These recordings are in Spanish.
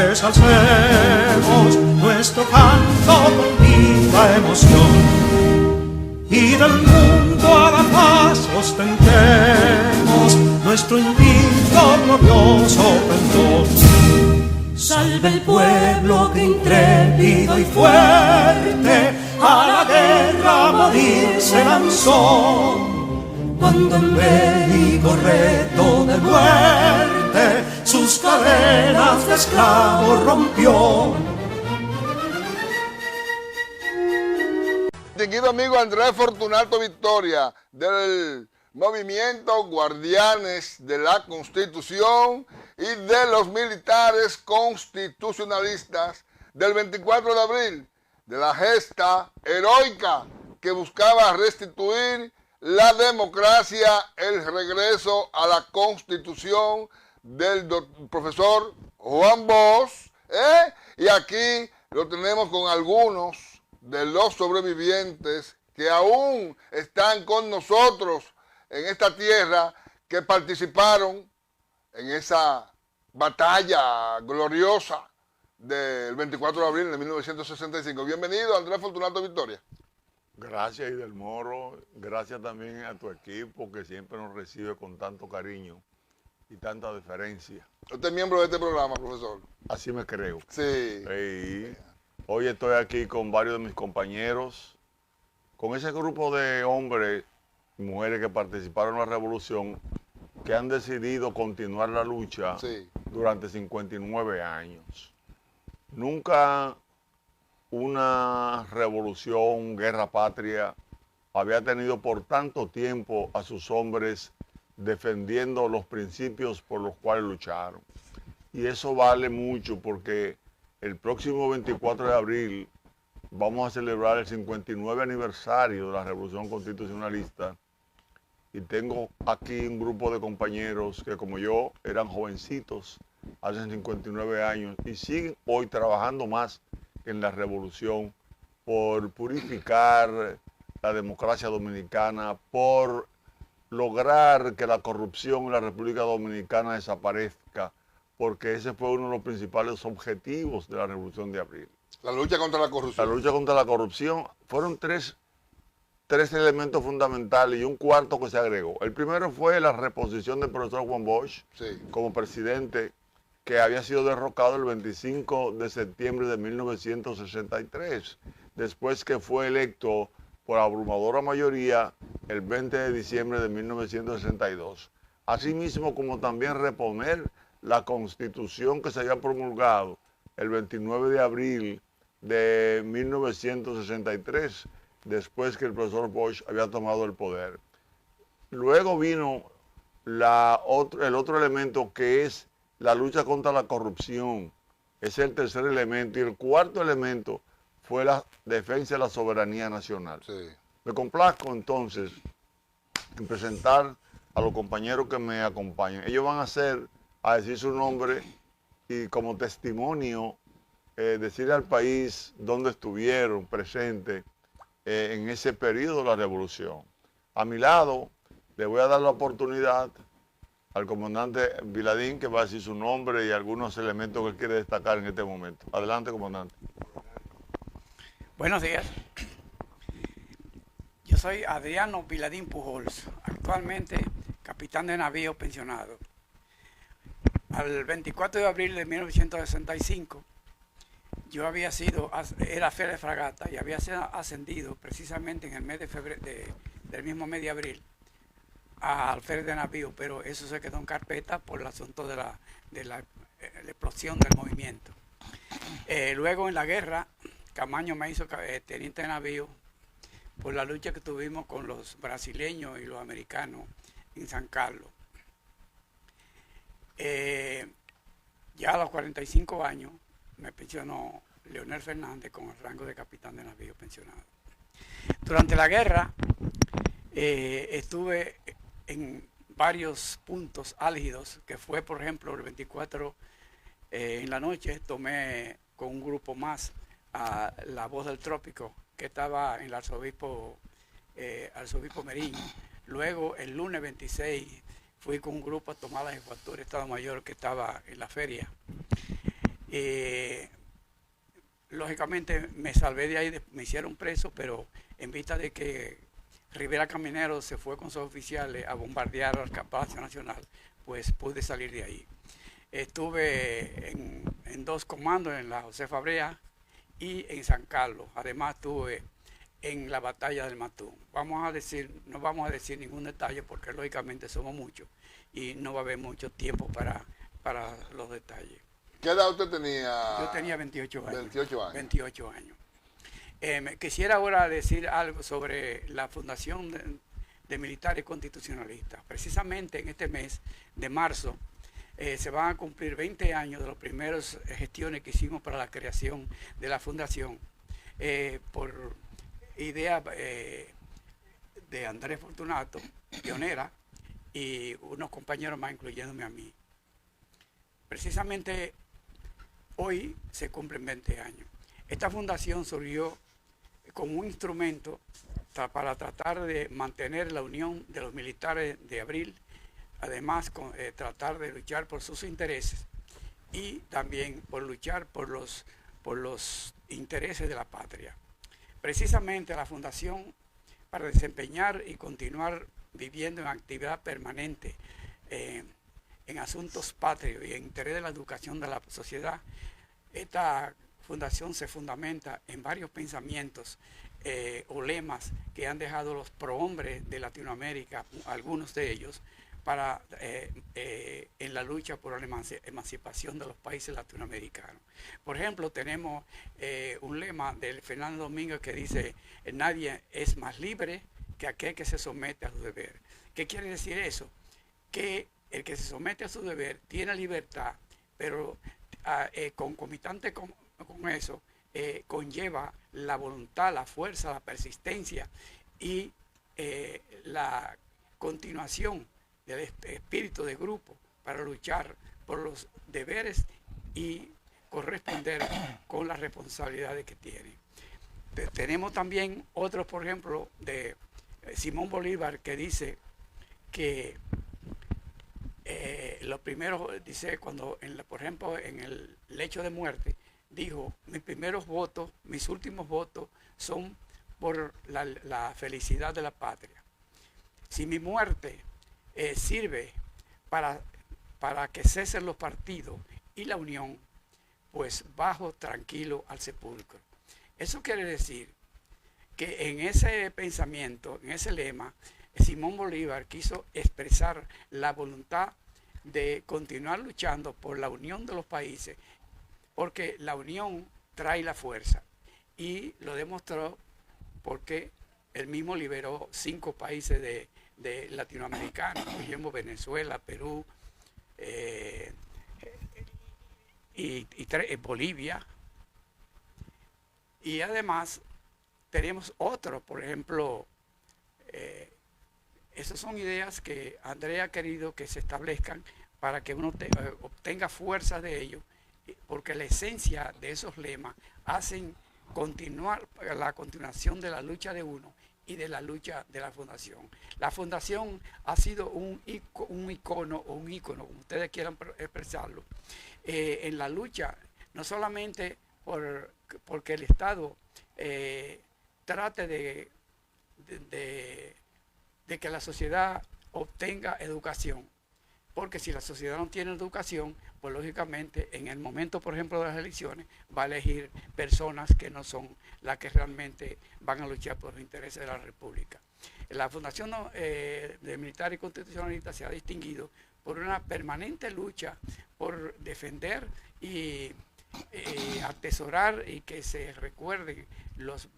fuertes alcemos nuestro canto con viva emoción, y del mundo a la paz ostentemos nuestro invicto glorioso pendón. Salve el pueblo que intrépido y fuerte a la guerra a morir se lanzó, cuando en bélico reto de muerte sus cadenas de esclavos rompió. Distinguido amigo Andrés Fortunato Victoria, del movimiento Guardianes de la Constitución y de los militares constitucionalistas del 24 de abril, de la gesta heroica que buscaba restituir la democracia, el regreso a la Constitución del profesor Juan Bosch, y aquí lo tenemos con algunos de los sobrevivientes que aún están con nosotros en esta tierra, que participaron en esa batalla gloriosa del 24 de abril de 1965. Bienvenido, Andrés Fortunato Victoria. Gracias, Idel Moro. Gracias también a tu equipo que siempre nos recibe con tanto cariño y tanta deferencia. ¿Usted es miembro de este programa, profesor? Así me creo. Sí. Sí. Hoy estoy aquí con varios de mis compañeros, con ese grupo de hombres y mujeres que participaron en la revolución, que han decidido continuar la lucha durante 59 años. Nunca una revolución, guerra patria, había tenido por tanto tiempo a sus hombres defendiendo los principios por los cuales lucharon. Y eso vale mucho porque el próximo 24 de abril vamos a celebrar el 59 aniversario de la Revolución Constitucionalista. Y tengo aquí un grupo de compañeros que, como yo, eran jovencitos hace 59 años y siguen hoy trabajando más en la revolución por purificar la democracia dominicana, por lograr que la corrupción en la República Dominicana desaparezca, porque ese fue uno de los principales objetivos de la Revolución de Abril. La lucha contra la corrupción. La lucha contra la corrupción. Fueron tres elementos fundamentales y un cuarto que se agregó. El primero fue la reposición del profesor Juan Bosch como presidente, que había sido derrocado el 25 de septiembre de 1963, después que fue electo por abrumadora mayoría el 20 de diciembre de 1962. Asimismo, como también reponer la Constitución que se había promulgado el 29 de abril de 1963, después que el profesor Bosch había tomado el poder. Luego vino el otro elemento, que es la lucha contra la corrupción. Ese es el tercer elemento. Y el cuarto elemento fue la defensa de la soberanía nacional. Me complazco entonces en presentar a los compañeros que me acompañan. Ellos van a decir su nombre y como testimonio decirle al país dónde estuvieron presentes en ese periodo de la revolución. A mi lado le voy a dar la oportunidad al comandante Viladín, que va a decir su nombre y algunos elementos que él quiere destacar en este momento. Adelante, comandante. Buenos días. Yo soy Adriano Viladín Pujols, actualmente capitán de navío pensionado. Al 24 de abril de 1965, yo era alférez de fragata y había sido ascendido precisamente en el mes de febrero, del mismo mes de abril, a alférez de navío, pero eso se quedó en carpeta por el asunto de la explosión del movimiento. Luego en la guerra, Camaño me hizo teniente de navío por la lucha que tuvimos con los brasileños y los americanos en San Carlos. Ya a los 45 años me pensionó Leonel Fernández con el rango de capitán de navío pensionado. Durante la guerra estuve en varios puntos álgidos, que fue, por ejemplo, el 24 en la noche tomé con un grupo más a La Voz del Trópico, que estaba en el arzobispo Merín. Luego, el lunes 26, fui con un grupo a tomar la jefatura de Estado Mayor, que estaba en la feria. Lógicamente me salvé de ahí, me hicieron preso, pero en vista de que Rivera Caminero se fue con sus oficiales a bombardear al Palacio Nacional, pues pude salir de ahí. Estuve en 2 comandos, en la José Fabrea y en San Carlos. Además estuve en la batalla del Matún. No vamos a decir ningún detalle porque lógicamente somos muchos y no va a haber mucho tiempo para los detalles. ¿Qué edad usted tenía? Yo tenía 28 años. 28 años. 28 años. Quisiera ahora decir algo sobre la Fundación de Militares Constitucionalistas. Precisamente en este mes de marzo se van a cumplir 20 años de las primeras gestiones que hicimos para la creación de la fundación por idea de Andrés Fortunato, pionera, y unos compañeros más, incluyéndome a mí. Precisamente hoy se cumplen 20 años. Esta fundación surgió como un instrumento para tratar de mantener la unión de los militares de Abril, además tratar de luchar por sus intereses y también por luchar por los intereses de la patria. Precisamente la fundación, para desempeñar y continuar viviendo en actividad permanente en asuntos patrios y en interés de la educación de la sociedad, esta fundación se fundamenta en varios pensamientos o lemas que han dejado los prohombres de Latinoamérica, algunos de ellos, en la lucha por la emancipación de los países latinoamericanos. Por ejemplo, tenemos un lema del Fernando Domínguez que dice: nadie es más libre que aquel que se somete a su deber. ¿Qué quiere decir eso? Que el que se somete a su deber tiene libertad, pero concomitante con eso conlleva la voluntad, la fuerza, la persistencia y la continuación del espíritu de grupo para luchar por los deberes y corresponder con las responsabilidades que tiene. Tenemos también otros, por ejemplo, de Simón Bolívar, que dice que lo primero, dice, cuando, por ejemplo, en el lecho de muerte, dijo: mis primeros votos, mis últimos votos son por la felicidad de la patria. Si mi muerte sirve para que cesen los partidos y la unión, pues bajo tranquilo al sepulcro. Eso quiere decir que en ese pensamiento, en ese lema, Simón Bolívar quiso expresar la voluntad de continuar luchando por la unión de los países, porque la unión trae la fuerza, y lo demostró porque él mismo liberó 5 países de latinoamericanos, incluyendo Venezuela, Perú y Bolivia. Y además tenemos otros, por ejemplo, esas son ideas que Andrés ha querido que se establezcan para que uno obtenga fuerza de ellos, porque la esencia de esos lemas hacen continuar la continuación de la lucha de uno y de la lucha de la fundación. La fundación ha sido un icono, o un ícono, como ustedes quieran expresarlo, en la lucha, no solamente porque el Estado trate de que la sociedad obtenga educación, porque si la sociedad no tiene educación, pues lógicamente en el momento, por ejemplo, de las elecciones, va a elegir personas que no son las que realmente van a luchar por los intereses de la República. La Fundación de Militares y Constitucionalistas se ha distinguido por una permanente lucha por defender y atesorar y que se recuerden los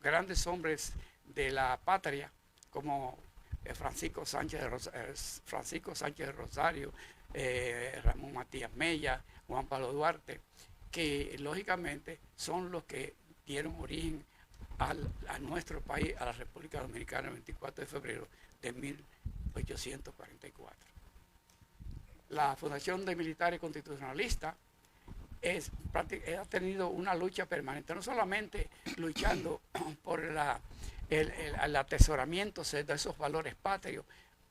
grandes hombres de la patria, como Francisco Sánchez de Rosario, Ramón Matías Mella, Juan Pablo Duarte, que lógicamente son los que dieron origen a nuestro país, a la República Dominicana, el 24 de febrero de 1844. La Fundación de Militares Constitucionalistas ha tenido una lucha permanente, no solamente luchando por el atesoramiento de esos valores patrios,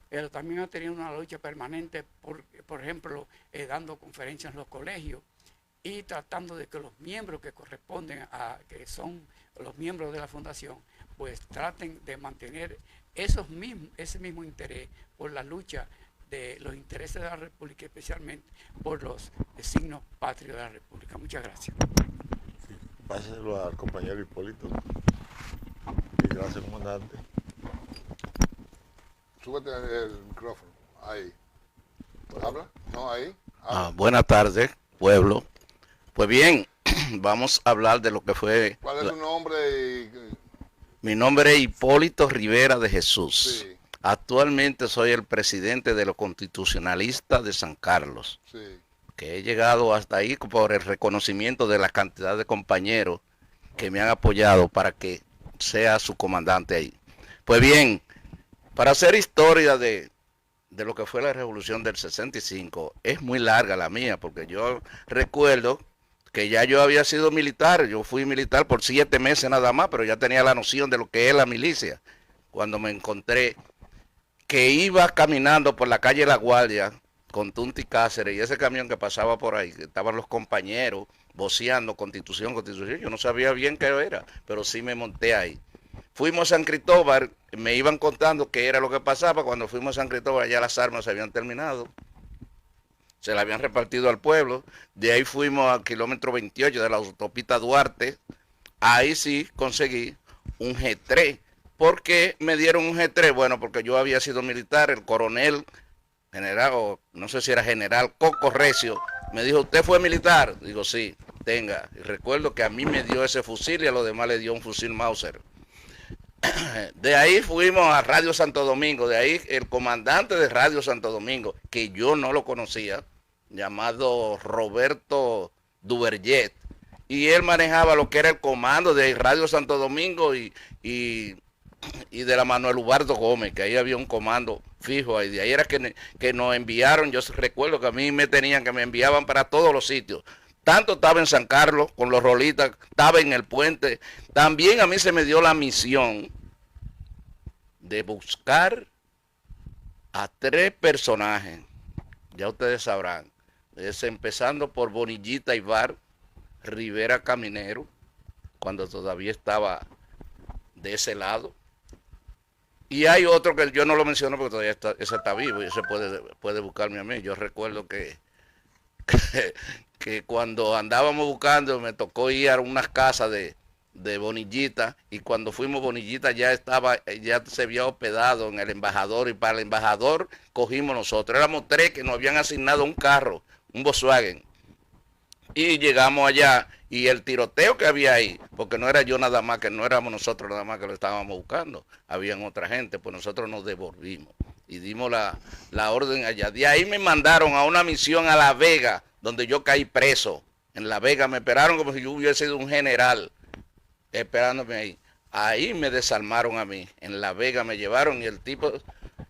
pero también ha tenido una lucha permanente, por ejemplo, dando conferencias en los colegios y tratando de que los miembros que corresponden a, que son los miembros de la fundación, pues traten de mantener ese mismo interés por la lucha de los intereses de la República, especialmente por los signos patrios de la República. Muchas gracias. Sí, páselo al compañero Hipólito. Y gracias, comandante. Súbete el micrófono. Ahí. ¿Habla? No, ahí. Buenas tardes, pueblo. Pues bien, vamos a hablar de lo que fue... ¿Cuál es su nombre? Mi nombre es Hipólito Rivera de Jesús. Sí. Actualmente soy el presidente de los constitucionalistas de San Carlos. Sí. Que he llegado hasta ahí por el reconocimiento de la cantidad de compañeros que me han apoyado para que sea su comandante ahí. Pues bien, para hacer historia de lo que fue la revolución del 65, es muy larga la mía, porque yo recuerdo que ya yo había sido militar, yo fui militar por 7 meses nada más, pero ya tenía la noción de lo que es la milicia, cuando me encontré que iba caminando por la calle La Guardia con Tunti Cáceres y ese camión que pasaba por ahí, que estaban los compañeros voceando Constitución, Constitución, yo no sabía bien qué era, pero sí me monté ahí. Fuimos a San Cristóbal, me iban contando qué era lo que pasaba. Cuando fuimos a San Cristóbal ya las armas se habían terminado, se las habían repartido al pueblo. De ahí fuimos al kilómetro 28 de la autopista Duarte, ahí sí conseguí un G3. ¿Por qué me dieron un G3? Bueno, porque yo había sido militar, el coronel, general, o no sé si era general, Coco Recio, me dijo, ¿usted fue militar? Digo, sí, tenga. Y recuerdo que a mí me dio ese fusil y a los demás le dio un fusil Mauser. De ahí fuimos a Radio Santo Domingo, de ahí el comandante de Radio Santo Domingo, que yo no lo conocía, llamado Roberto Duverget, y él manejaba lo que era el comando de Radio Santo Domingo y de la Manuel Ubardo Gómez, que ahí había un comando fijo, y de ahí era que nos enviaron. Yo recuerdo que a mí me enviaban para todos los sitios. Tanto estaba en San Carlos con los rolitas, estaba en el puente. También a mí se me dio la misión de buscar a 3 personajes. Ya ustedes sabrán. Empezando por Bonillita Ibar, Rivera Caminero, cuando todavía estaba de ese lado. Y hay otro que yo no lo menciono porque todavía ese está vivo y ese puede buscarme a mí. Yo recuerdo que cuando andábamos buscando me tocó ir a unas casas de Bonillita, y cuando fuimos Bonillita ya se había hospedado en el embajador, y para el embajador cogimos nosotros. Éramos 3 que nos habían asignado un carro, un Volkswagen, y llegamos allá, y el tiroteo que había ahí, porque no era yo nada más, que no éramos nosotros nada más que lo estábamos buscando, habían otra gente, pues nosotros nos devolvimos y dimos la orden allá. De ahí me mandaron a una misión a La Vega, donde yo caí preso. En La Vega me esperaron como si yo hubiera sido un general, esperándome ahí. Ahí me desarmaron a mí. En La Vega me llevaron, y el tipo,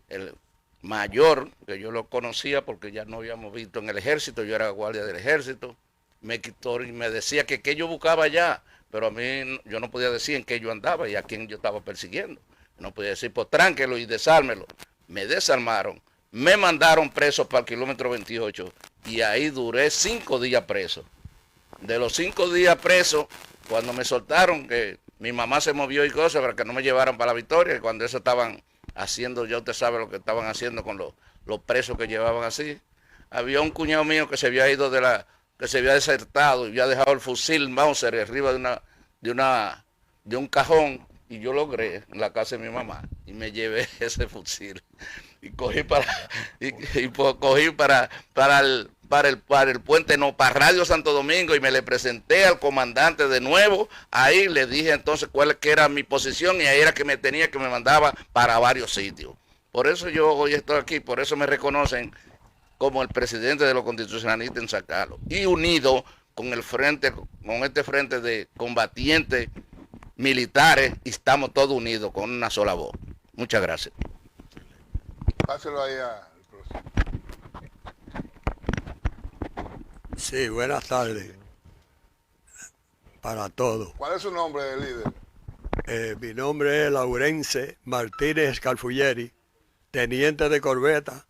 el mayor, que yo lo conocía porque ya no habíamos visto en el ejército, yo era guardia del ejército, me quitó y me decía que yo buscaba allá, pero a mí yo no podía decir en qué yo andaba y a quién yo estaba persiguiendo. No podía decir, pues tránquelo y desármelo. Me desarmaron, me mandaron preso para el kilómetro 28, y ahí duré 5 días preso. De los 5 días preso, cuando me soltaron, que mi mamá se movió y cosas para que no me llevaran para la Victoria, y cuando eso estaban haciendo, ya usted sabe lo que estaban haciendo con los presos que llevaban así. Había un cuñado mío que se había ido que se había desertado y había dejado el fusil Mauser arriba de un cajón, y yo logré en la casa de mi mamá y me llevé ese fusil y cogí para el puente, no, para Radio Santo Domingo, y me le presenté al comandante de nuevo. Ahí le dije entonces que era mi posición, y ahí era que me mandaba para varios sitios. Por eso yo hoy estoy aquí, por eso me reconocen como el presidente de los constitucionalistas en San Carlos, y unido con este frente de combatientes militares, y estamos todos unidos con una sola voz. Muchas gracias. Páselo ahí al próximo. Sí, buenas tardes para todos. ¿Cuál es su nombre, líder? Mi nombre es Laurence Martínez Scalfulleri, teniente de corbeta,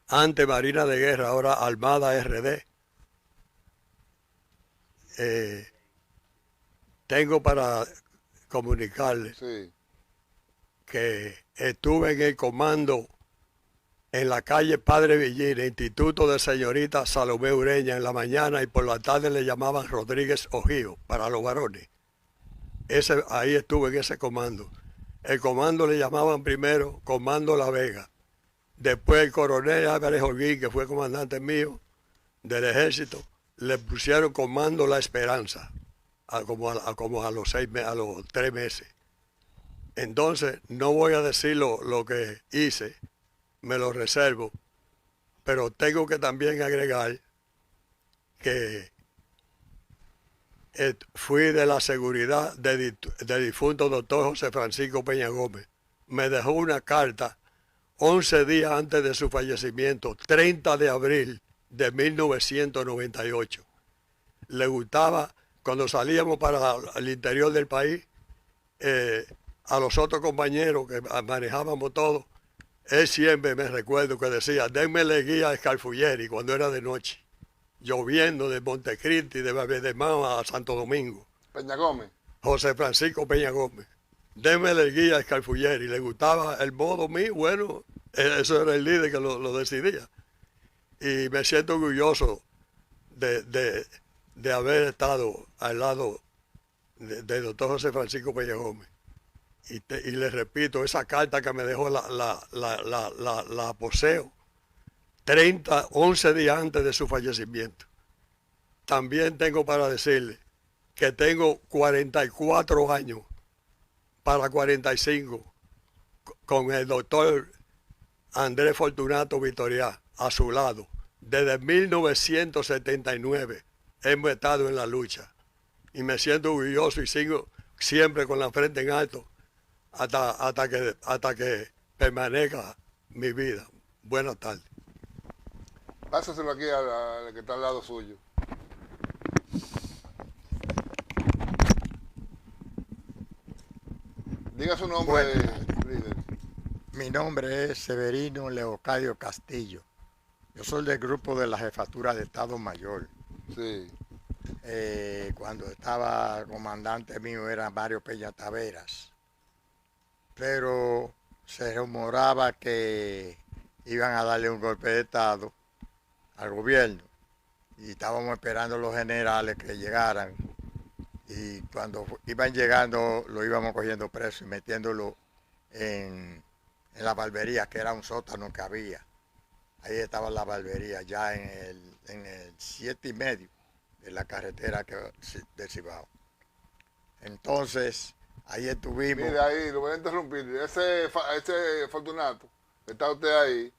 antes Marina de Guerra, ahora Armada RD. tengo para comunicarles Sí. que estuve en el comando en la calle Padre Villina, Instituto de Señorita Salomé Ureña, en la mañana, y por la tarde le llamaban Rodríguez Ojío para los varones. Ahí estuve en ese comando. El comando le llamaban primero Comando La Vega. Después el coronel Álvarez Holguín, que fue comandante mío del ejército, le pusieron Comando La Esperanza, como a los 3 meses. Entonces, no voy a decir lo que hice, me lo reservo, pero tengo que también agregar que fui de la seguridad del difunto doctor José Francisco Peña Gómez. Me dejó una carta 11 días antes de su fallecimiento, 30 de abril de 1998. Le gustaba, cuando salíamos para el interior del país, a los otros compañeros que manejábamos todo, él siempre me recuerdo que decía, denmele guía a Escalfulleri cuando era de noche, lloviendo de Montecristi, de Babedemao a Santo Domingo. Peña Gómez. José Francisco Peña Gómez. Denmele guía a Escalfulleri. Le gustaba el modo mío, bueno, eso era el líder que lo decidía. Y me siento orgulloso de haber estado al lado del doctor José Francisco Peña Gómez. Y le repito, esa carta que me dejó la poseo 11 días antes de su fallecimiento. También tengo para decirle que tengo 44 años para 45 con el doctor Andrés Fortunato Vitoriá a su lado. Desde 1979 hemos estado en la lucha y me siento orgulloso y sigo siempre con la frente en alto hasta que permanezca mi vida. Buenas tardes. Pásaselo aquí al que está al lado suyo. Diga su nombre, líder. Mi nombre es Severino Leocadio Castillo. Yo soy del grupo de la Jefatura de Estado Mayor. Sí. Cuando estaba comandante mío era Mario Peña Taveras. Pero se rumoraba que iban a darle un golpe de Estado al gobierno. Y estábamos esperando los generales que llegaran. Y cuando iban llegando, lo íbamos cogiendo preso y metiéndolo en la barbería, que era un sótano que había. Ahí estaba la barbería, ya en el 7,5 de la carretera del Cibao. Entonces, ahí estuvimos. Mire, ahí, lo voy a interrumpir. Ese Fortunato, está usted ahí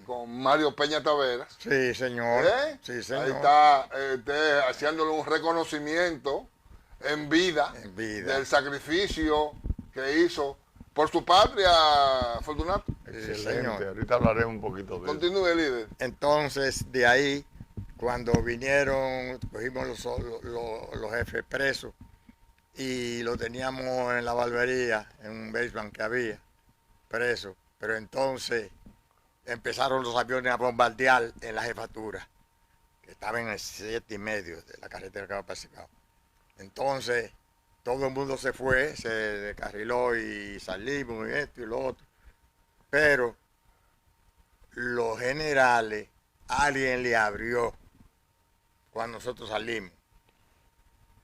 con Mario Peña Taveras. Sí, señor. Sí, señor. Ahí está usted haciéndole un reconocimiento en vida del sacrificio que hizo por su patria, Fortunato. Excelente, ahorita hablaremos un poquito de Continúe, líder. Entonces, de ahí, cuando vinieron, cogimos los jefes presos y lo teníamos en la barbería, en un basement que había, preso. Pero entonces empezaron los aviones a bombardear en la jefatura, que estaba en el 7,5 de la carretera que va para Cibao. Entonces, todo el mundo se fue, se descarriló y salimos y esto y lo otro. Pero los generales, alguien le abrió cuando nosotros salimos.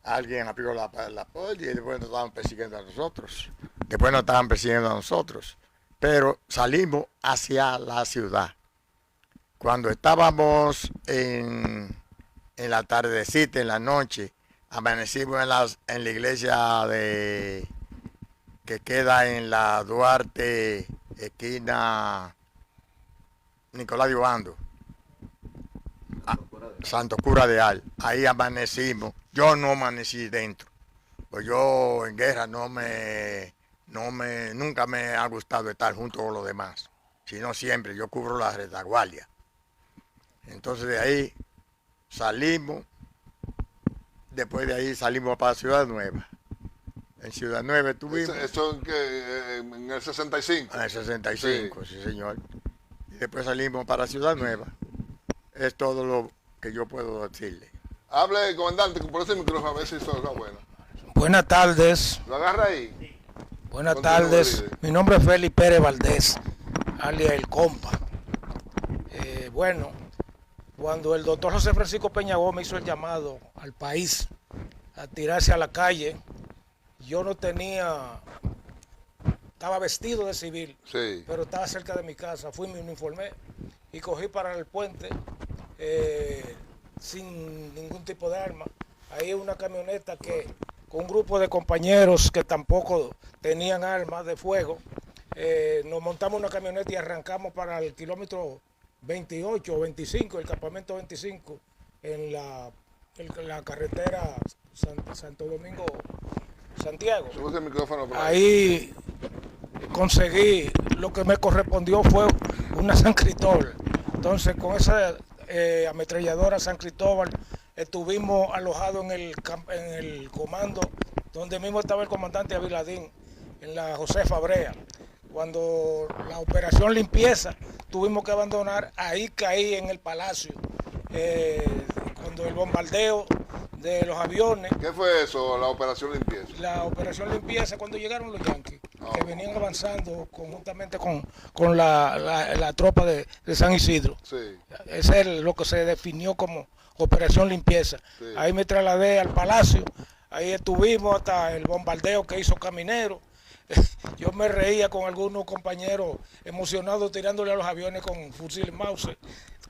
Alguien abrió la puerta y después nos estaban persiguiendo a nosotros. Pero salimos hacia la ciudad. Cuando estábamos en la tardecita, en la noche, amanecimos en la iglesia que queda en la Duarte, esquina Nicolás de Obando, Santo Cura de Al. Ahí amanecimos. Yo no amanecí dentro, pues yo en guerra nunca me ha gustado estar junto con los demás, sino siempre yo cubro la retaguardia. Entonces de ahí salimos. Después de ahí salimos para Ciudad Nueva. En Ciudad Nueva estuvimos. ¿Eso en el 65? En el 65, sí, señor. Y después salimos para Ciudad Nueva. Es todo lo que yo puedo decirle. Hable, comandante, por ese micrófono, a ver si eso está bueno. Buenas tardes. ¿Lo agarra ahí? Buenas Continúe, tardes. líder. Mi nombre es Félix Pérez Valdés, alias El Compa. Bueno, cuando el doctor José Francisco Peña Gómez hizo el llamado al país a tirarse a la calle, yo no tenía, estaba vestido de civil, Sí. pero estaba cerca de mi casa. Fui, me uniformé y cogí para el puente sin ningún tipo de arma. Ahí una camioneta que con un grupo de compañeros que tampoco tenían armas de fuego, nos montamos una camioneta y arrancamos para el kilómetro 28 o 25, el campamento 25, en la carretera Santo Domingo-Santiago. Sube ese micrófono por Ahí conseguí, lo que me correspondió fue una San Cristóbal. Entonces con esa ametralladora San Cristóbal estuvimos alojados en el comando donde mismo estaba el comandante Aviladín, en la José Fabrea. Cuando la operación limpieza tuvimos que abandonar, ahí caí en el palacio. Cuando el bombardeo de los aviones. ¿Qué fue eso, la operación limpieza? La operación limpieza cuando llegaron los yanquis, que venían avanzando conjuntamente con la tropa de San Isidro. Sí. Ese es lo que se definió como operación limpieza. Sí. Ahí me trasladé al palacio, ahí estuvimos hasta el bombardeo que hizo Caminero. Yo me reía con algunos compañeros emocionados tirándole a los aviones con fusil Mauser,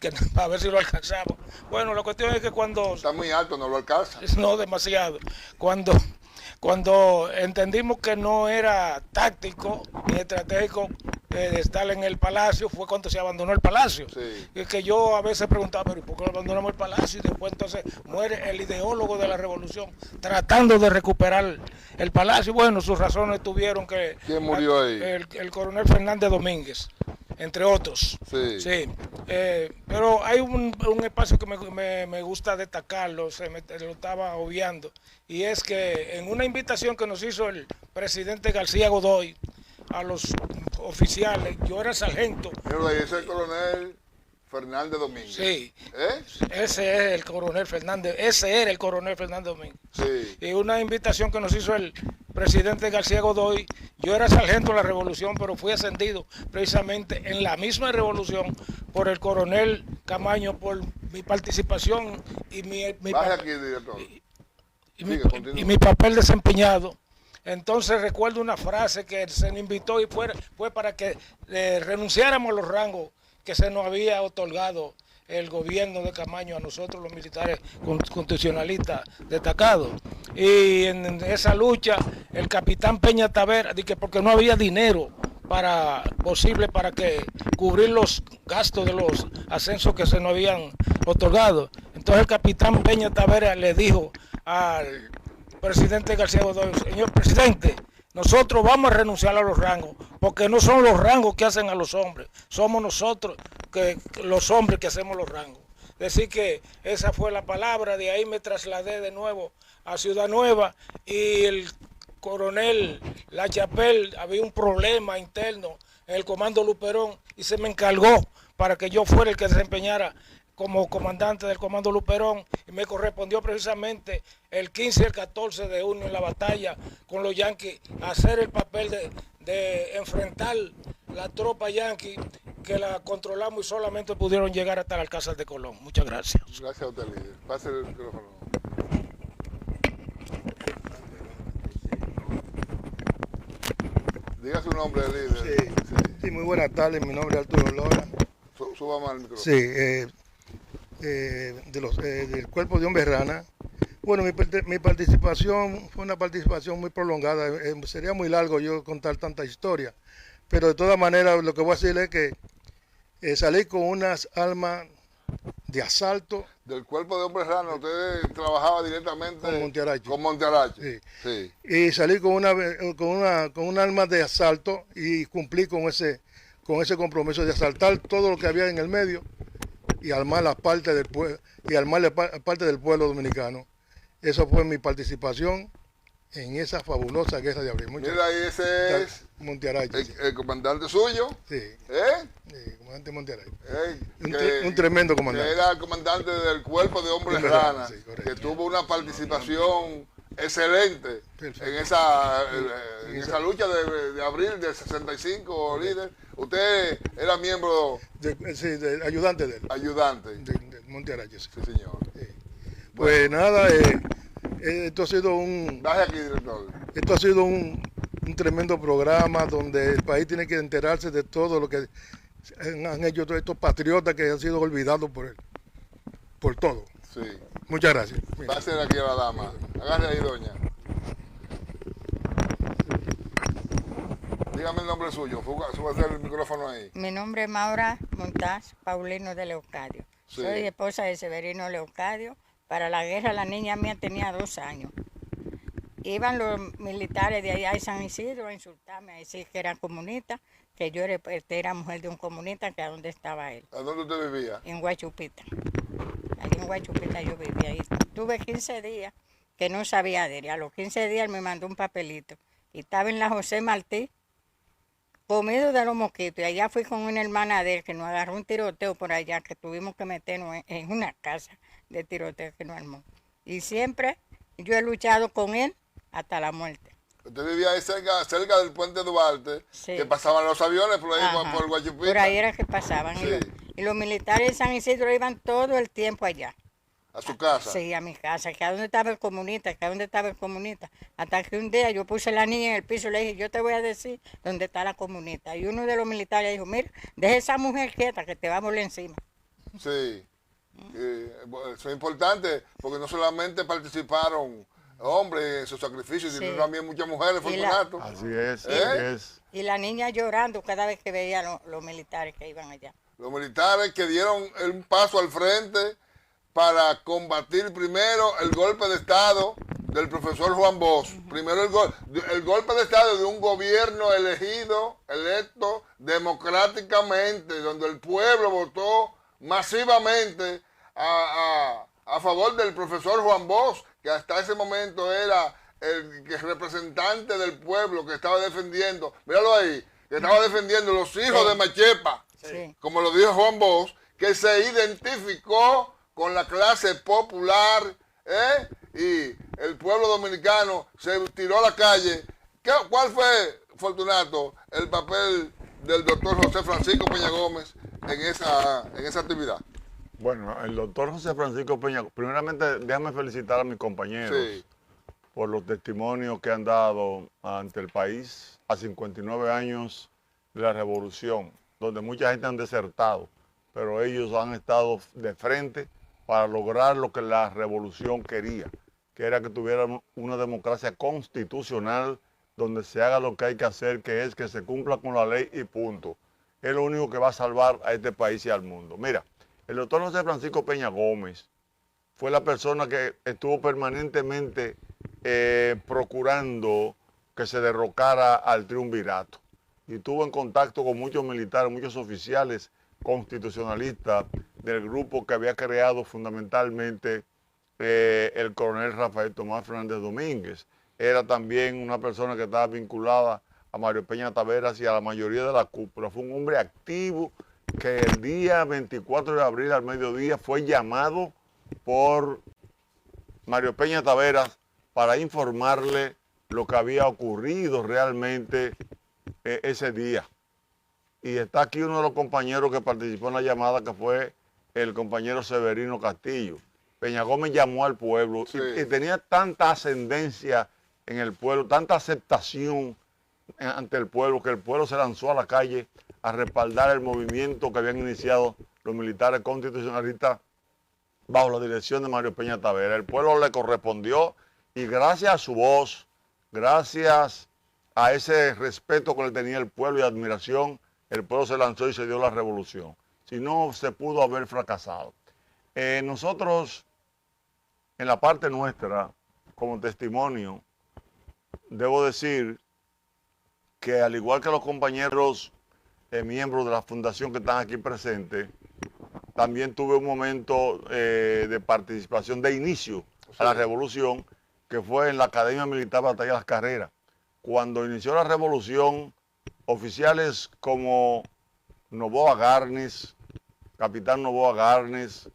que a ver si lo alcanzamos. Bueno, la cuestión es que cuando... Está muy alto, no lo alcanza. No demasiado. Cuando entendimos que no era táctico ni estratégico estar en el palacio, fue cuando se abandonó el palacio. Sí. Y que yo a veces preguntaba, pero ¿por qué abandonamos el palacio? Y después entonces muere el ideólogo de la revolución tratando de recuperar el palacio. Bueno, sus razones tuvieron que... ¿Quién murió ahí? El coronel Fernández Domínguez, entre otros. Sí. Sí. Pero hay un espacio que me gusta destacarlo, lo estaba obviando, y es que en una invitación que nos hizo el presidente García Godoy a los oficiales, yo era sargento. Mira, ese es el coronel Fernández Domínguez. Sí. ¿Eh? Ese era el coronel Fernández Domínguez. Sí. Y una invitación que nos hizo el presidente García Godoy. Yo era sargento de la revolución, pero fui ascendido precisamente en la misma revolución por el coronel Camaño, por mi participación y Baje aquí, director. y mi papel desempeñado. Entonces recuerdo una frase que se nos invitó y fue para que renunciáramos a los rangos que se nos había otorgado el gobierno de Camaño a nosotros los militares constitucionalistas destacados. Y en esa lucha el capitán Peña Tavera, porque no había dinero posible para que cubrir los gastos de los ascensos que se nos habían otorgado. Entonces el capitán Peña Tavera le dijo al presidente García Godoy: señor presidente, nosotros vamos a renunciar a los rangos, porque no son los rangos que hacen a los hombres, somos nosotros los hombres que hacemos los rangos. Decir que esa fue la palabra. De ahí me trasladé de nuevo a Ciudad Nueva y el coronel La Chapelle, había un problema interno en el comando Luperón y se me encargó para que yo fuera el que desempeñara como comandante del comando Luperón, y me correspondió precisamente el 15 y el 14 de junio en la batalla con los yanquis hacer el papel de enfrentar la tropa yanqui, que la controlamos y solamente pudieron llegar hasta el Alcázar de Colón. Muchas gracias. Gracias a usted, líder. Pase el micrófono. Diga su nombre, líder. Sí, muy buenas tardes. Mi nombre es Arturo Lora. Suba más el micrófono. Sí, del cuerpo de hombres rana. Bueno, mi participación fue una participación muy prolongada. Sería muy largo yo contar tanta historia, pero de todas maneras lo que voy a decir es que salí con unas armas de asalto. Del cuerpo de hombres ranos, usted trabajaba directamente con Montearache. Sí. Sí. Y salí con un arma de asalto y cumplí con ese compromiso de asaltar todo lo que había en el medio y armar la parte del pueblo del pueblo dominicano. Esa fue mi participación en esa fabulosa guerra de abril. Mira, ahí ese es Montearay. El comandante suyo. Sí. Sí, comandante Montearay. Un tremendo comandante. Que era el comandante del cuerpo de hombres rana, sí, que tuvo una participación excelente en esa lucha de abril del 65, líder. Usted era miembro... ayudante de él. Ayudante. De Montearay, sí. Sí, señor. Sí. Pues nada, esto ha sido un... Baje aquí, director. Esto ha sido un tremendo programa donde el país tiene que enterarse de todo lo que han hecho todos estos patriotas que han sido olvidados por todo. Sí. Muchas gracias. Va a ser aquí a la dama. Agarre ahí, doña. Dígame el nombre suyo. Súbase el micrófono ahí. Mi nombre es Maura Montaz Paulino de Leocadio. Sí. Soy esposa de Severino Leocadio. Para la guerra la niña mía tenía 2 años. Iban los militares de allá de San Isidro a insultarme, a decir que era comunista, que yo era mujer de un comunista, que a dónde estaba él. ¿A dónde usted vivía? En Guachupita. Allí en Guachupita yo vivía. Y tuve 15 días que no sabía de él. A los 15 días él me mandó un papelito. Y estaba en la José Martí, comido de los mosquitos. Y allá fui con una hermana de él que nos agarró un tiroteo por allá, que tuvimos que meternos en una casa de tiroteo que nos armó. Y siempre yo he luchado con él hasta la muerte. Usted vivía ahí cerca del puente Duarte, sí, que pasaban los aviones por ahí, por Guachupita. Por ahí era que pasaban. Sí. Y los militares de San Isidro iban todo el tiempo allá. ¿A su casa? Sí, a mi casa. Que a dónde estaba el comunista, que a dónde estaba el comunista. Hasta que un día yo puse a la niña en el piso y le dije, yo te voy a decir dónde está la comunista. Y uno de los militares dijo, mira, deja esa mujer quieta que te va a volar encima. Sí. Eso es importante porque no solamente participaron hombres en sus sacrificios, sino también muchas mujeres, Fortunato. Así es, así es. Y la niña llorando cada vez que veía los militares que iban allá. Los militares que dieron un paso al frente para combatir primero el golpe de Estado del profesor Juan Bosch. Primero el golpe de Estado de un gobierno electo democráticamente, donde el pueblo votó masivamente a favor del profesor Juan Bosch, que hasta ese momento era el representante del pueblo que estaba defendiendo, míralo ahí, que estaba defendiendo los hijos de Machepa, como lo dijo Juan Bosch, que se identificó con la clase popular, y el pueblo dominicano se tiró a la calle. ¿Cuál fue, Fortunato, el papel del doctor José Francisco Peña Gómez en esa actividad? Bueno, el doctor José Francisco Peña, primeramente déjame felicitar a mis compañeros por los testimonios que han dado ante el país a 59 años de la revolución, donde mucha gente han desertado, pero ellos han estado de frente para lograr lo que la revolución quería, que era que tuviéramos una democracia constitucional donde se haga lo que hay que hacer, que es que se cumpla con la ley y punto. Es lo único que va a salvar a este país y al mundo. Mira, el doctor José Francisco Peña Gómez fue la persona que estuvo permanentemente procurando que se derrocara al triunvirato. Y estuvo en contacto con muchos militares, muchos oficiales constitucionalistas del grupo que había creado fundamentalmente el coronel Rafael Tomás Fernández Domínguez. Era también una persona que estaba vinculada a Mario Peña Taveras y a la mayoría de la cúpula. Fue un hombre activo que el día 24 de abril al mediodía fue llamado por Mario Peña Taveras para informarle lo que había ocurrido realmente ese día. Y está aquí uno de los compañeros que participó en la llamada, que fue el compañero Severino Castillo. Peña Gómez llamó al pueblo y tenía tanta ascendencia en el pueblo, tanta aceptación ante el pueblo, que el pueblo se lanzó a la calle a respaldar el movimiento que habían iniciado los militares constitucionalistas bajo la dirección de Mario Peña Taveras. El pueblo le correspondió y gracias a su voz, gracias a ese respeto que le tenía el pueblo y admiración, el pueblo se lanzó y se dio la revolución. Si no, se pudo haber fracasado. Nosotros, en la parte nuestra, como testimonio, debo decir que al igual que los compañeros miembros de la fundación que están aquí presentes, también tuve un momento de participación de inicio a la revolución, que fue en la Academia Militar Batalla Las Carreras. Cuando inició la revolución, oficiales como Novoa Garnis, capitán Novoa Garnis,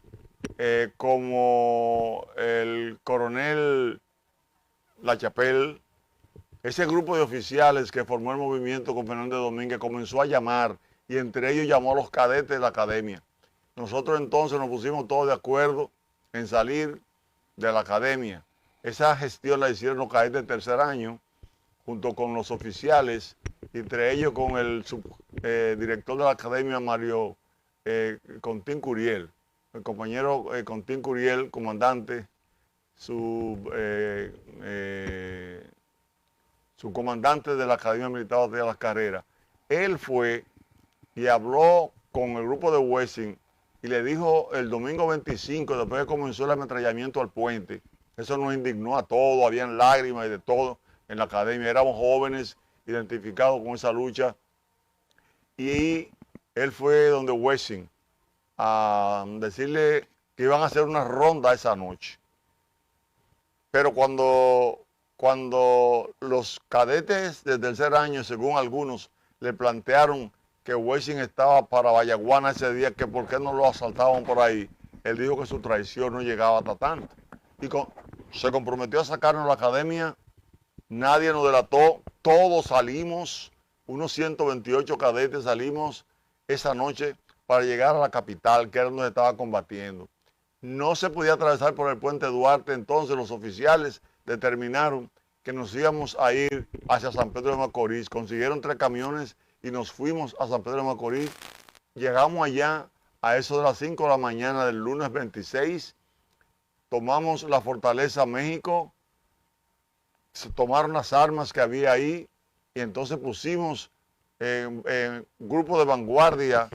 como el coronel La Chapelle, ese grupo de oficiales que formó el movimiento con Fernández Domínguez comenzó a llamar, y entre ellos llamó a los cadetes de la academia. Nosotros entonces nos pusimos todos de acuerdo en salir de la academia. Esa gestión la hicieron los cadetes de tercer año, junto con los oficiales, entre ellos con el director de la academia, Mario Contín Curiel, el compañero Contín Curiel, comandante, su comandante de la Academia Militar de las Carreras. Él fue y habló con el grupo de Wessing y le dijo el domingo 25, después que comenzó el ametrallamiento al puente, eso nos indignó a todos, habían lágrimas y de todo en la academia, éramos jóvenes identificados con esa lucha, y él fue donde Wessing a decirle que iban a hacer una ronda esa noche. Pero cuando los cadetes de tercer año, según algunos, le plantearon que Wessing estaba para Vallaguana ese día, que por qué no lo asaltaban por ahí, él dijo que su traición no llegaba hasta tanto. Y se comprometió a sacarnos de la academia, nadie nos delató, todos salimos, unos 128 cadetes salimos esa noche para llegar a la capital, que era donde estaba combatiendo. No se podía atravesar por el puente Duarte, entonces los oficiales determinaron que nos íbamos a ir hacia San Pedro de Macorís. Consiguieron 3 camiones y nos fuimos a San Pedro de Macorís. Llegamos allá a eso de las 5 de la mañana del lunes 26. Tomamos la Fortaleza México, se tomaron las armas que había ahí y entonces pusimos grupo de vanguardia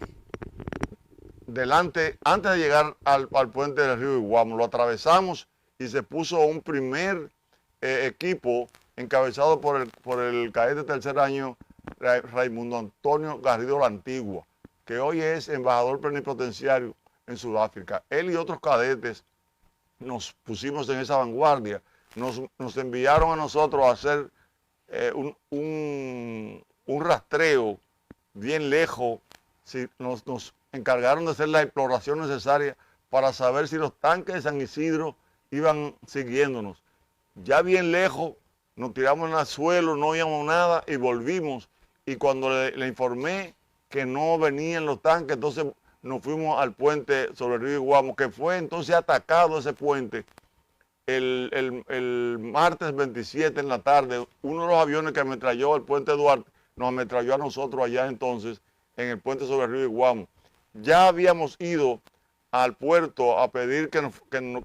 delante, antes de llegar al puente del río Iguamo. Lo atravesamos y se puso un primer equipo encabezado por el cadete de tercer año Raimundo Antonio Garrido La Antigua, que hoy es embajador plenipotenciario en Sudáfrica. Él y otros cadetes nos pusimos en esa vanguardia. Nos enviaron a nosotros a hacer un rastreo bien lejos. Nos encargaron de hacer la exploración necesaria para saber si los tanques de San Isidro iban siguiéndonos. Ya bien lejos, nos tiramos en el suelo, no oíamos nada y volvimos. Y cuando le informé que no venían los tanques, entonces nos fuimos al puente sobre el río Iguamo, que fue entonces atacado ese puente el martes 27 en la tarde. Uno de los aviones que ametralló el puente Duarte nos ametralló a nosotros allá entonces en el puente sobre el río Iguamo. Ya habíamos ido al puerto a pedir que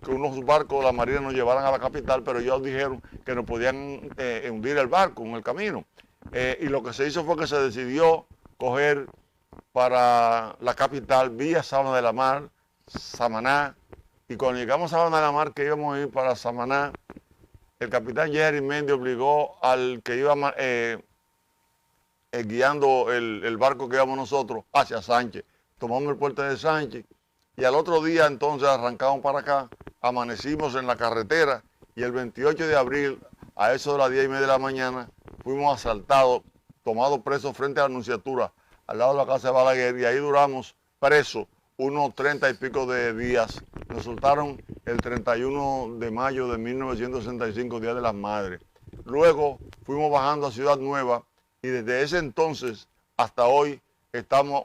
unos barcos de la Marina nos llevaran a la capital, pero ellos dijeron que nos podían hundir el barco en el camino. Y lo que se hizo fue que se decidió coger para la capital vía Sabana de la Mar, Samaná, y cuando llegamos a Sabana de la Mar, que íbamos a ir para Samaná, el capitán Jerry Méndez obligó al que iba guiando el barco que íbamos nosotros hacia Sánchez. Tomamos el puente de Sánchez y al otro día entonces arrancamos para acá, amanecimos en la carretera y el 28 de abril a eso de las 10:30 de la mañana fuimos asaltados, tomados presos frente a la Nunciatura, al lado de la casa de Balaguer, y ahí duramos presos unos 30 y pico de días. Nos soltaron el 31 de mayo de 1965, Día de las Madres. Luego fuimos bajando a Ciudad Nueva y desde ese entonces hasta hoy estamos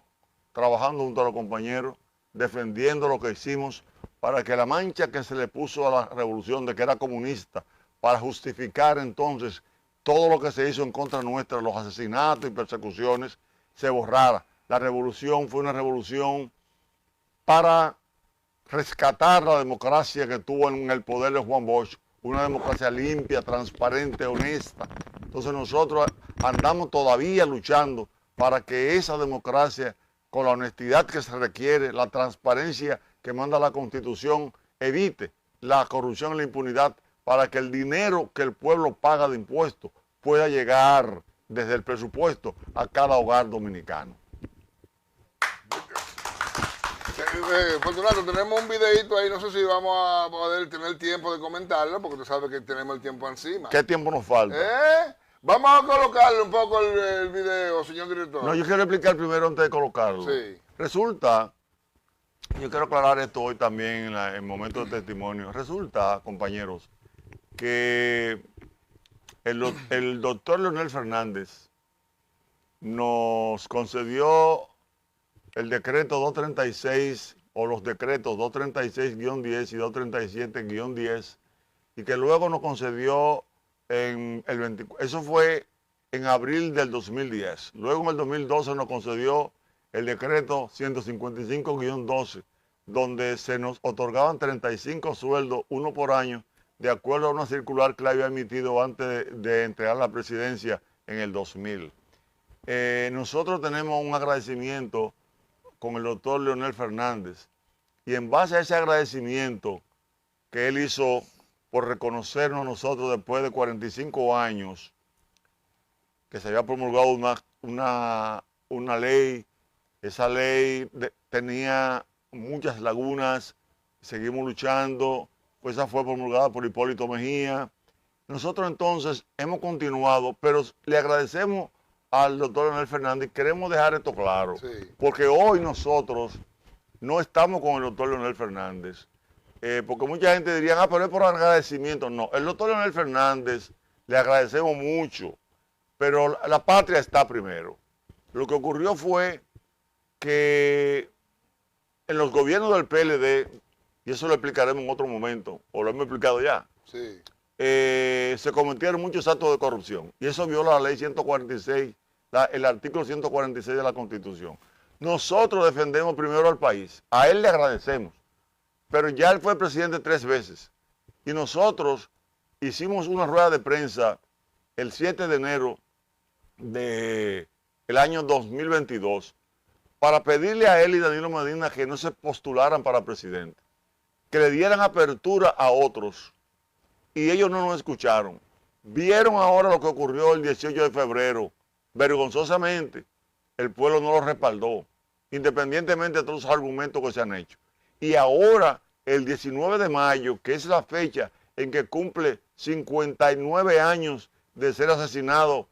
trabajando junto a los compañeros, defendiendo lo que hicimos para que la mancha que se le puso a la revolución de que era comunista, para justificar entonces todo lo que se hizo en contra nuestra, los asesinatos y persecuciones, se borrara. La revolución fue una revolución para rescatar la democracia que tuvo en el poder de Juan Bosch, una democracia limpia, transparente, honesta. Entonces nosotros andamos todavía luchando para que esa democracia, con la honestidad que se requiere, la transparencia que manda la Constitución, evite la corrupción y la impunidad, para que el dinero que el pueblo paga de impuestos pueda llegar desde el presupuesto a cada hogar dominicano. Fortunato, tenemos un videito ahí, no sé si vamos a poder tener tiempo de comentarlo, porque tú sabes que tenemos el tiempo encima. ¿Qué tiempo nos falta? Vamos a colocarle un poco el video, señor director. No, yo quiero explicar primero antes de colocarlo. Sí. Resulta, yo quiero aclarar esto hoy también en momento de testimonio. Resulta, compañeros, que el doctor Leonel Fernández nos concedió el decreto 236 o los decretos 236-10 y 237-10 y que luego nos concedió eso fue en abril del 2010. Luego en el 2012 nos concedió el decreto 155-12, donde se nos otorgaban 35 sueldos, uno por año, de acuerdo a una circular que le había emitido antes de entregar la presidencia en el 2000. Nosotros tenemos un agradecimiento con el doctor Leonel Fernández y en base a ese agradecimiento que él hizo por reconocernos nosotros después de 45 años que se había promulgado una ley, esa ley tenía muchas lagunas, seguimos luchando, pues esa fue promulgada por Hipólito Mejía. Nosotros entonces hemos continuado, pero le agradecemos al doctor Leonel Fernández, queremos dejar esto claro, sí, porque hoy nosotros no estamos con el doctor Leonel Fernández, porque mucha gente diría, pero es por agradecimiento. No, el doctor Leonel Fernández le agradecemos mucho, pero la patria está primero. Lo que ocurrió fue que en los gobiernos del PLD, y eso lo explicaremos en otro momento, o lo hemos explicado ya, sí, se cometieron muchos actos de corrupción, y eso viola la ley 146, el artículo 146 de la Constitución. Nosotros defendemos primero al país, a él le agradecemos, pero ya él fue presidente 3 veces, y nosotros hicimos una rueda de prensa el 7 de enero del año 2022 para pedirle a él y Danilo Medina que no se postularan para presidente, que le dieran apertura a otros, y ellos no nos escucharon. Vieron ahora lo que ocurrió el 18 de febrero, vergonzosamente, el pueblo no lo respaldó, independientemente de todos los argumentos que se han hecho. Y ahora, el 19 de mayo, que es la fecha en que cumple 59 años de ser asesinado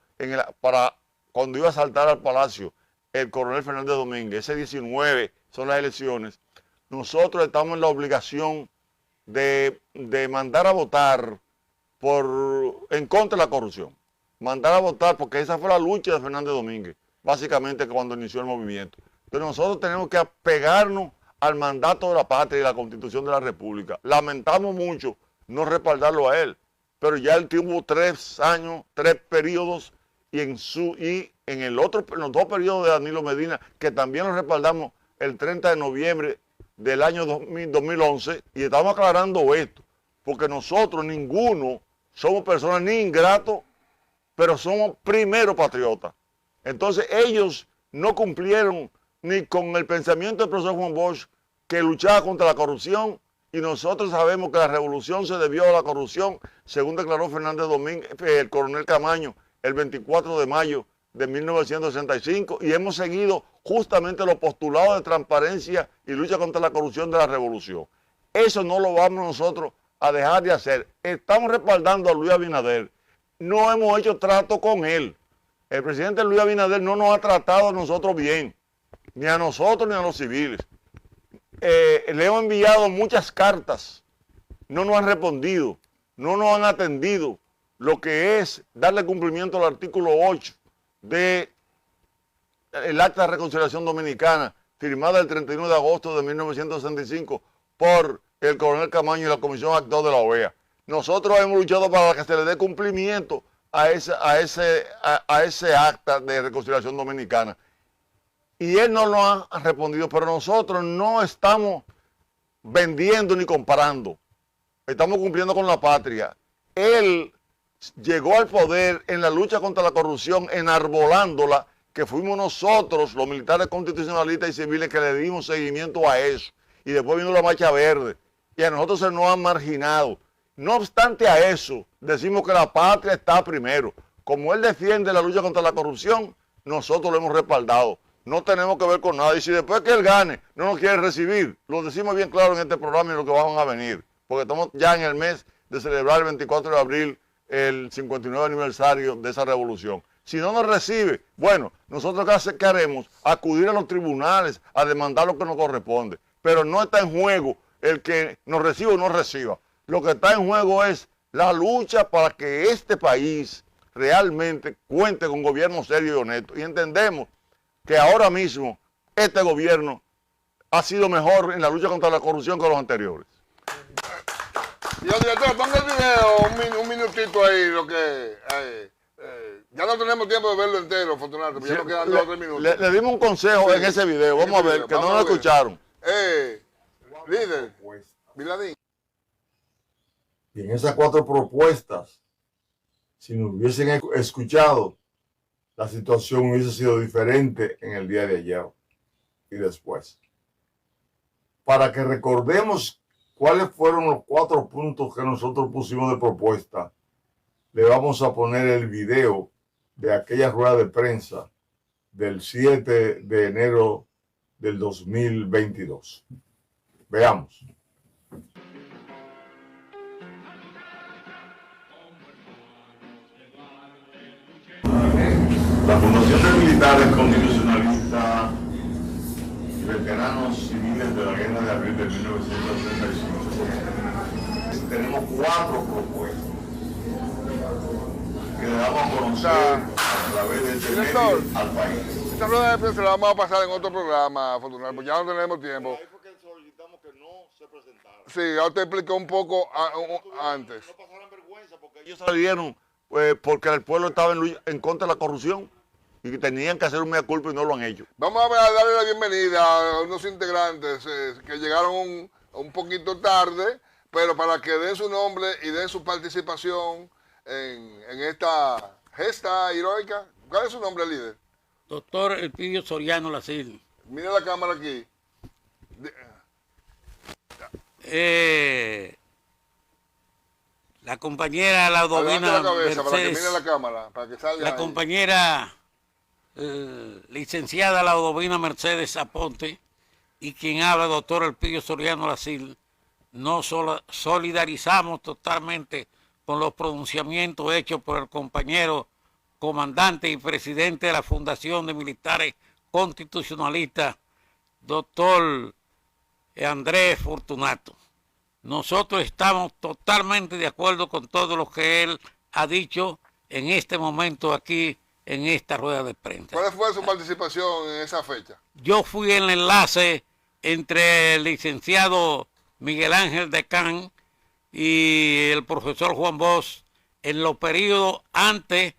cuando iba a saltar al palacio el coronel Fernández Domínguez, ese 19 son las elecciones, nosotros estamos en la obligación de mandar a votar en contra de la corrupción. Mandar a votar, porque esa fue la lucha de Fernández Domínguez, básicamente cuando inició el movimiento. Entonces nosotros tenemos que apegarnos al mandato de la patria y la Constitución de la República. Lamentamos mucho no respaldarlo a él, pero ya él tuvo 3 años, 3 periodos, y en los 2 periodos de Danilo Medina, que también lo respaldamos el 30 de noviembre del año 2011, y estamos aclarando esto, porque nosotros ninguno somos personas ni ingratos, pero somos primero patriotas. Entonces ellos no cumplieron ni con el pensamiento del profesor Juan Bosch, que luchaba contra la corrupción, y nosotros sabemos que la revolución se debió a la corrupción, según declaró Fernández Domínguez, el coronel Camaño, el 24 de mayo de 1965, y hemos seguido justamente los postulados de transparencia y lucha contra la corrupción de la revolución. Eso no lo vamos nosotros a dejar de hacer. Estamos respaldando a Luis Abinader. No hemos hecho trato con él. El presidente Luis Abinader no nos ha tratado a nosotros bien, ni a nosotros ni a los civiles. Le hemos enviado muchas cartas, no nos han respondido, no nos han atendido, lo que es darle cumplimiento al artículo 8 del Acta de Reconciliación Dominicana, firmada el 31 de agosto de 1965 por el coronel Camaño y la Comisión Actor de la OEA. Nosotros hemos luchado para que se le dé cumplimiento a ese Acta de Reconciliación Dominicana. Y él no lo ha respondido, pero nosotros no estamos vendiendo ni comprando. Estamos cumpliendo con la patria. Él llegó al poder en la lucha contra la corrupción, enarbolándola, que fuimos nosotros, los militares constitucionalistas y civiles, que le dimos seguimiento a eso. Y después vino la Marcha Verde, y a nosotros se nos han marginado. No obstante a eso, decimos que la patria está primero. Como él defiende la lucha contra la corrupción, nosotros lo hemos respaldado. No tenemos que ver con nada. Y si después que él gane no nos quiere recibir, lo decimos bien claro en este programa y lo que vamos a venir. Porque estamos ya en el mes de celebrar el 24 de abril el 59 aniversario de esa revolución. Si no nos recibe, bueno, nosotros ¿qué haremos? Acudir a los tribunales a demandar lo que nos corresponde. Pero no está en juego el que nos reciba o no reciba. Lo que está en juego es la lucha para que este país realmente cuente con gobierno serio y honesto. Y entendemos que ahora mismo este gobierno ha sido mejor en la lucha contra la corrupción que los anteriores. Señor director, ponga el video un minutito ahí, lo que... ya no tenemos tiempo de verlo entero, Fortunato, pero ya nos quedan 2 o 3 minutos. Le dimos un consejo en ese video, vamos a ver, que no lo escucharon. Líder, Viladín. Y en esas 4 propuestas, si nos hubiesen escuchado, la situación hubiese sido diferente en el día de ayer y después. Para que recordemos cuáles fueron los 4 puntos que nosotros pusimos de propuesta, le vamos a poner el video de aquella rueda de prensa del 7 de enero del 2022. Veamos. La Fundación de Militares Constitucionalistas y Veteranos Civiles de la Guerra de Abril de 1965. Tenemos 4 propuestas que le damos a conocer a través de este medio al país. Esta rueda de prensa la vamos a pasar en otro programa, Fortunato, porque ya no tenemos tiempo. Sí, ya te expliqué un poco antes. No pasaran vergüenza porque ellos salieron porque el pueblo estaba en contra de la corrupción y que tenían que hacer un mea culpa y no lo han hecho. Vamos a darle la bienvenida a unos integrantes que llegaron un poquito tarde, pero para que den su nombre y den su participación en esta gesta heroica. ¿Cuál es su nombre, líder? Doctor Elpidio Soriano Lacil. Mira la cámara aquí. La compañera Laudovina Mercedes, para que mire la cámara, para que salga la ahí. compañera licenciada Laudovina Mercedes Aponte y quien habla, doctor Elpidio Soriano Lacil, nos solidarizamos totalmente con los pronunciamientos hechos por el compañero comandante y presidente de la Fundación de Militares Constitucionalistas, doctor Andrés Fortunato. Nosotros estamos totalmente de acuerdo con todo lo que él ha dicho en este momento aquí en esta rueda de prensa. ¿Cuál fue su participación en esa fecha? Yo fui el enlace entre el licenciado Miguel Ángel Decán y el profesor Juan Bosch en los periodos antes,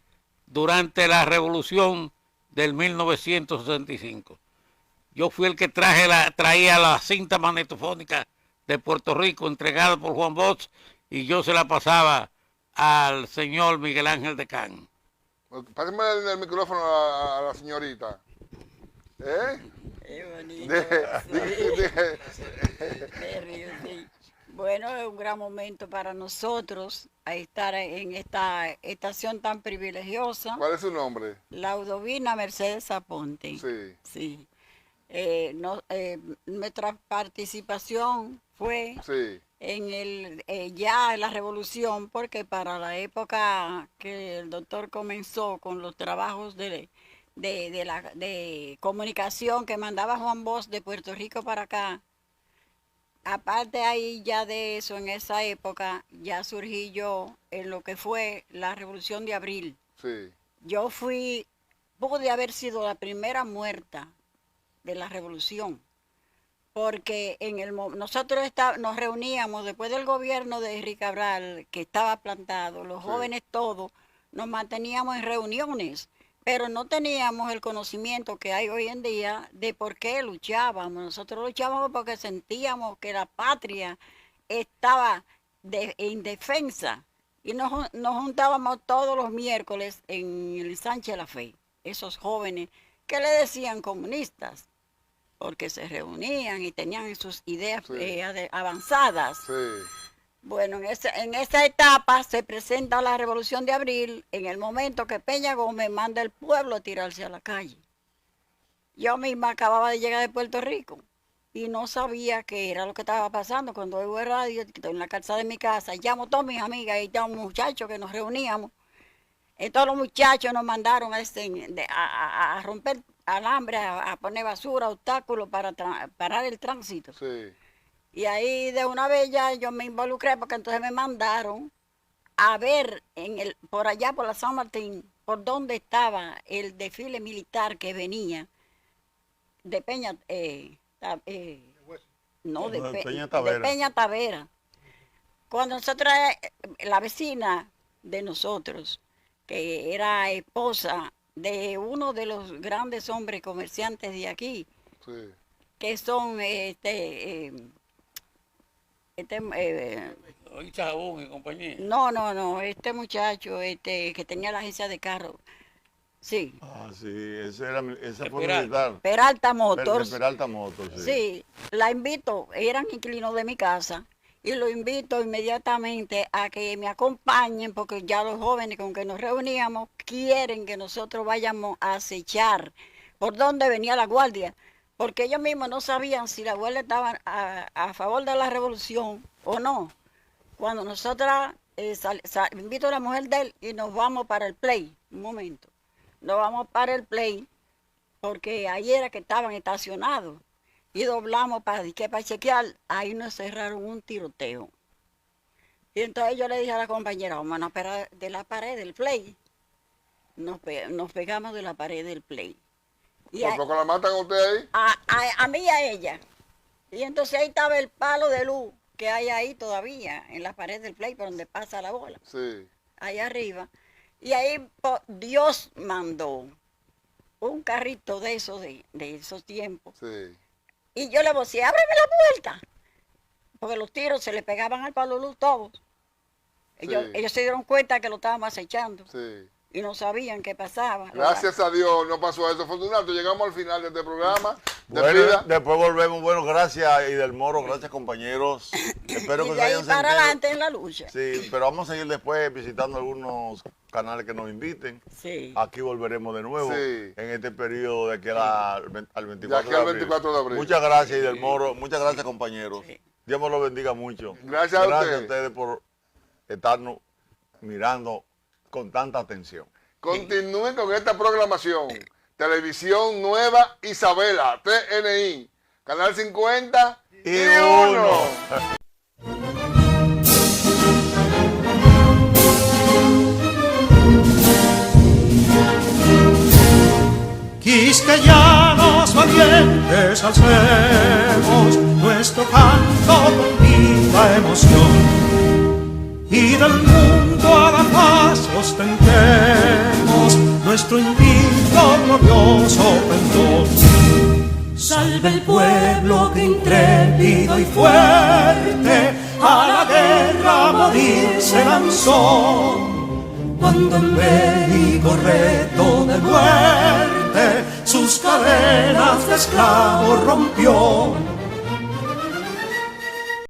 durante la revolución del 1965. Yo fui el que traía la cinta magnetofónica de Puerto Rico entregada por Juan Bosch y yo se la pasaba al señor Miguel Ángel Decán. Pásame el micrófono a la señorita. Qué bonito. Bueno, es un gran momento para nosotros a estar en esta estación tan privilegiosa. ¿Cuál es su nombre? Laudovina Mercedes Aponte. Sí. Nuestra participación fue en ya en la revolución, porque para la época que el doctor comenzó con los trabajos de comunicación que mandaba Juan Bosch de Puerto Rico para acá, aparte ahí ya de eso, en esa época ya surgí yo en lo que fue la Revolución de Abril. Sí. Yo pude haber sido la primera muerta de la revolución, porque nosotros nos reuníamos después del gobierno de Henry Cabral, que estaba plantado, los jóvenes todos, nos manteníamos en reuniones, pero no teníamos el conocimiento que hay hoy en día de por qué luchábamos. Nosotros luchábamos porque sentíamos que la patria estaba indefensa y nos juntábamos todos los miércoles en el Sánchez La Fe, esos jóvenes que le decían comunistas, porque se reunían y tenían sus ideas avanzadas. Sí. Bueno, en esa etapa se presenta la Revolución de Abril, en el momento que Peña Gómez manda al pueblo a tirarse a la calle. Yo misma acababa de llegar de Puerto Rico y no sabía qué era lo que estaba pasando. Cuando oigo el radio, estoy en la calzada de mi casa, llamo a todas mis amigas y llamo a un muchacho que nos reuníamos. Entonces los muchachos nos mandaron a romper alambre, a poner basura, obstáculos para parar el tránsito. Sí. Y ahí de una vez ya yo me involucré porque entonces me mandaron a ver por allá por la San Martín, por donde estaba el desfile militar que venía de Peña, de Peña Tavera. Cuando nosotros, la vecina de nosotros, que era esposa de uno de los grandes hombres comerciantes de aquí, sí, que son Chabón y compañía. No, este muchacho que tenía la agencia de carro. Sí. Ah, sí, esa fue militar. Peralta Motors. Peralta Motors, sí. Sí, la invito, eran inquilinos de mi casa, y lo invito inmediatamente a que me acompañen, porque ya los jóvenes con que nos reuníamos quieren que nosotros vayamos a acechar por dónde venía la guardia, porque ellos mismos no sabían si la guardia estaba a favor de la revolución o no. Cuando nosotras, invito a la mujer de él y nos vamos para el play, un momento, nos vamos para el play, porque ahí era que estaban estacionados. Y doblamos para chequear, ahí nos cerraron un tiroteo. Y entonces yo le dije a la compañera, vamos a esperar de la pared del play. Nos pegamos de la pared del play. Y ¿Por qué la matan a usted ahí? A mí y a ella. Y entonces ahí estaba el palo de luz que hay ahí todavía, en la pared del play, por donde pasa la bola. Sí. Ahí arriba. Y ahí Dios mandó un carrito de esos, de esos tiempos. Sí. Y yo le decía, ábreme la puerta. Porque los tiros se le pegaban al palo de luz todos. Ellos se dieron cuenta que lo estábamos acechando. Sí. Y no sabían qué pasaba. Gracias a Dios no pasó eso. Fortunato, llegamos al final de este programa. Bueno, después volvemos. Bueno, gracias Idel Moro, gracias compañeros. Espero y que de se ahí hayan para sentido. adelante en la lucha. Sí, pero vamos a seguir después visitando algunos canales que nos inviten. Sí. Aquí volveremos de nuevo Sí. en este periodo de aquí al 24 De aquí al 24 de abril. Muchas gracias Idel Moro, muchas gracias compañeros. Sí. Dios me lo bendiga mucho. Gracias a ustedes. a ustedes por estarnos mirando con tanta atención. Continúen con esta programación. Televisión Nueva Isabela, TNI, Canal 50 y 1. Quisqueyanos valientes alcemos nuestro canto con viva emoción, y del mundo a la paz ostentemos nuestro invicto glorioso pendón. Salve el pueblo que intrépido y fuerte a la guerra a morir se lanzó, cuando en bélico reto de muerte sus cadenas de esclavos rompió.